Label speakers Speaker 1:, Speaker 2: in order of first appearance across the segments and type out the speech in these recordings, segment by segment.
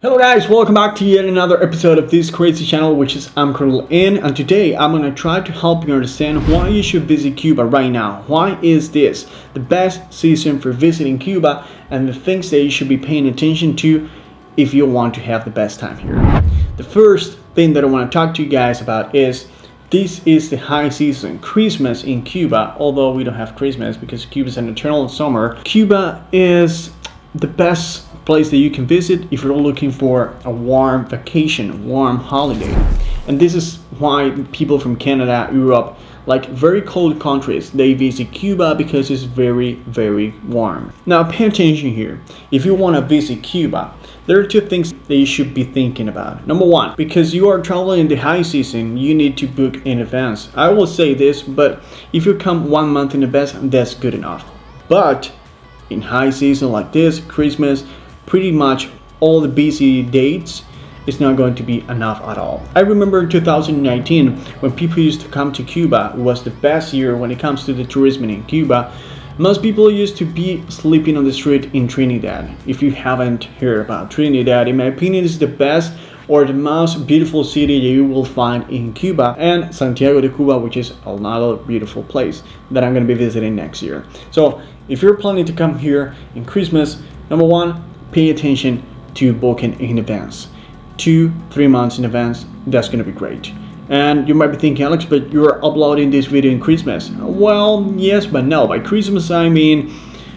Speaker 1: Hello guys, welcome back to yet another episode of this crazy channel, which is I'm currently in, and today I'm going to try to help you understand why you should visit Cuba right now. Why is this the best season for visiting Cuba, and the things that you should be paying attention to if you want to have the best time here. The first thing that I want to talk to you guys about is this is the high season, Christmas in Cuba. Although we don't have Christmas because Cuba is an eternal summer, Cuba is the best place that you can visit if you're looking for a warm vacation, warm holiday. And this is why people from Canada, Europe, like very cold countries, they visit Cuba because it's very, very warm. Now pay attention here. If you want to visit Cuba, there are two things that you should be thinking about. Number one, because you are traveling in the high season, you need to book in advance. I will say this, but if you come 1 month in advance, that's good enough. But in high season like this, Christmas, pretty much all the busy dates, it's not going to be enough at all. I remember in 2019 when people used to come to Cuba. It was the best year when it comes to the tourism in Cuba. Most people used to be sleeping on the street in Trinidad. If you haven't heard about Trinidad, in my opinion, is the best or the most beautiful city that you will find in Cuba, and Santiago de Cuba, which is another beautiful place that I'm going to be visiting next year. So if you're planning to come here in Christmas, number one, pay attention to booking in advance. 2-3 months in advance, that's going to be great. And you might be thinking, Alex, but you're uploading this video in Christmas. Well, yes, but no. By Christmas, I mean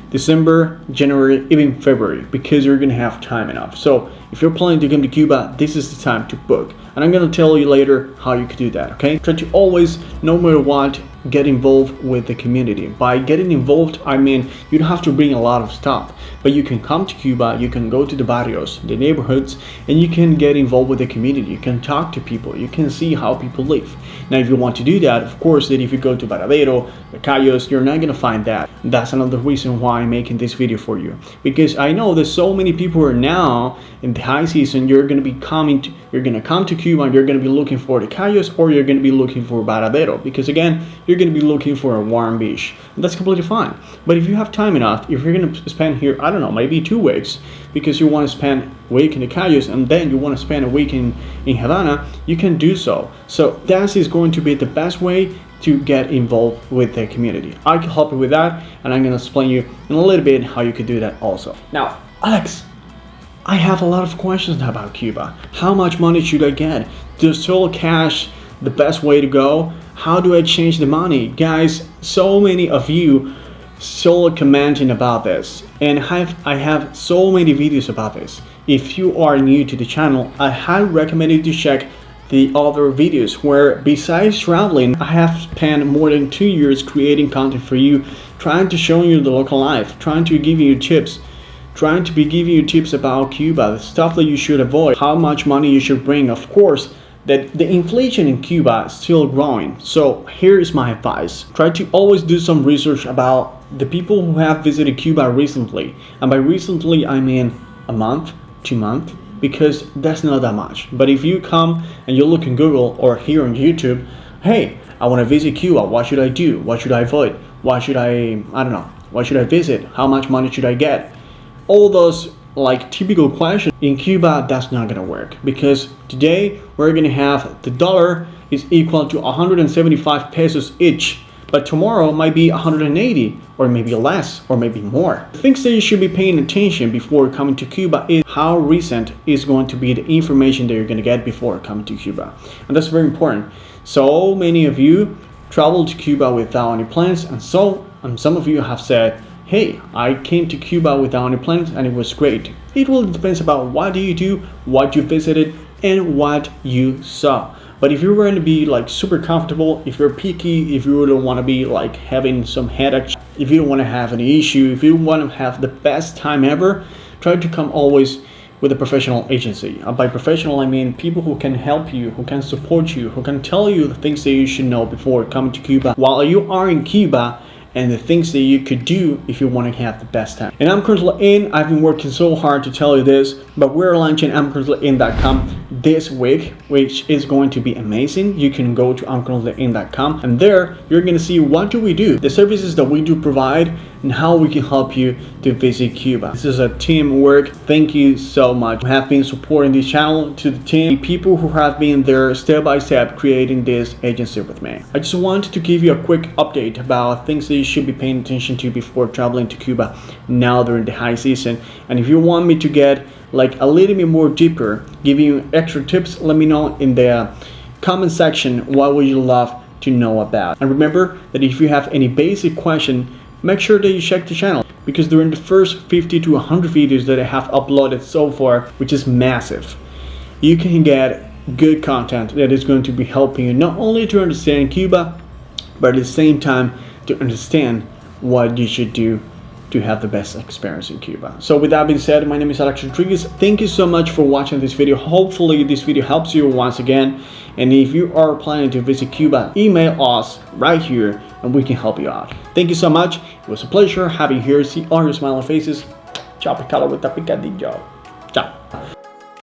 Speaker 1: December, January, even February, because you're going to have time enough. So if you're planning to come to Cuba, this is the time to book. And I'm going to tell you later how you could do that, okay? Try to always, no matter what, get involved with the community. By getting involved, I mean you don't have to bring a lot of stuff, but you can come to Cuba, you can go to the barrios, the neighborhoods, and you can get involved with the community. You can talk to people, you can see how people live. Now if you want to do that, of course, that if you go to Varadero, the Cayos, you're not going to find that. That's another reason why I'm making this video for you, because I know that so many people are now in the high season. You're going to come to Cuba and you're going to be looking for the Cayos, or you're going to be looking for Varadero, because again, you're going to be looking for a warm beach, and that's completely fine. But if you have time enough, if you're going to spend here, I don't know, maybe 2 weeks, because you want to spend a week in the Cayos and then you want to spend a week in Havana, you can do so. So that is going to be the best way to get involved with the community. I can help you with that, and I'm going to explain you in a little bit how you could do that also. Now, Alex, I have a lot of questions about Cuba. How much money should I get? Is still cash the best way to go? How do I change the money? Guys, so many of you still commenting about this, and I have so many videos about this. If you are new to the channel, I highly recommend you to check the other videos where, besides traveling, I have spent more than 2 years creating content for you, trying to show you the local life, trying to give you tips, giving you tips about Cuba, the stuff that you should avoid, how much money you should bring. Of course, that the inflation in Cuba is still growing. So here is my advice. Try to always do some research about the people who have visited Cuba recently. And by recently, I mean a month, 2 months, because that's not that much. But if you come and you look in Google or here on YouTube, hey, I want to visit Cuba. What should I do? What should I avoid? What should I don't know. What should I visit? How much money should I get? All those like typical questions. In Cuba, that's not gonna work, because today we're gonna have the dollar is equal to 175 pesos each, but tomorrow might be 180, or maybe less, or maybe more. The things that you should be paying attention before coming to Cuba is how recent is going to be the information that you're gonna get before coming to Cuba, and that's very important. So many of you traveled to Cuba without any plans, and some of you have said, hey, I came to Cuba without any plans and it was great. It will depend about what do you do, what you visited, and what you saw. But if you're going to be like super comfortable, if you're picky, if you don't want to be like having some headache, if you don't want to have any issue, if you want to have the best time ever, try to come always with a professional agency. By professional, I mean people who can help you, who can support you, who can tell you the things that you should know before coming to Cuba while you are in Cuba, and the things that you could do if you want to have the best time. And I'm currently in, I've been working so hard to tell you this, but we're launching imcurrentlyin.com this week, which is going to be amazing. You can go to imcurrentlyin.com, and there you're going to see what do we do, the services that we do provide, and how we can help you to visit Cuba. This is a teamwork. Thank you so much. We have been supporting this channel to the team, people who have been there step by step creating this agency with me. I just wanted to give you a quick update about things that you should be paying attention to before traveling to Cuba now during the high season. And if you want me to get like a little bit more deeper, giving you extra tips, let me know in the comment section what would you love to know about. And remember that if you have any basic question, make sure that you check the channel, because during the first 50 to 100 videos that I have uploaded so far, which is massive, you can get good content that is going to be helping you not only to understand Cuba, but at the same time to understand what you should do to have the best experience in Cuba. So with that being said, my name is Alex Rodriguez. Thank you so much for watching this video. Hopefully this video helps you once again. And if you are planning to visit Cuba, email us right here and we can help you out. Thank you so much. It was a pleasure having you here. See all your smiling faces. Ciao, picalo with the picadillo.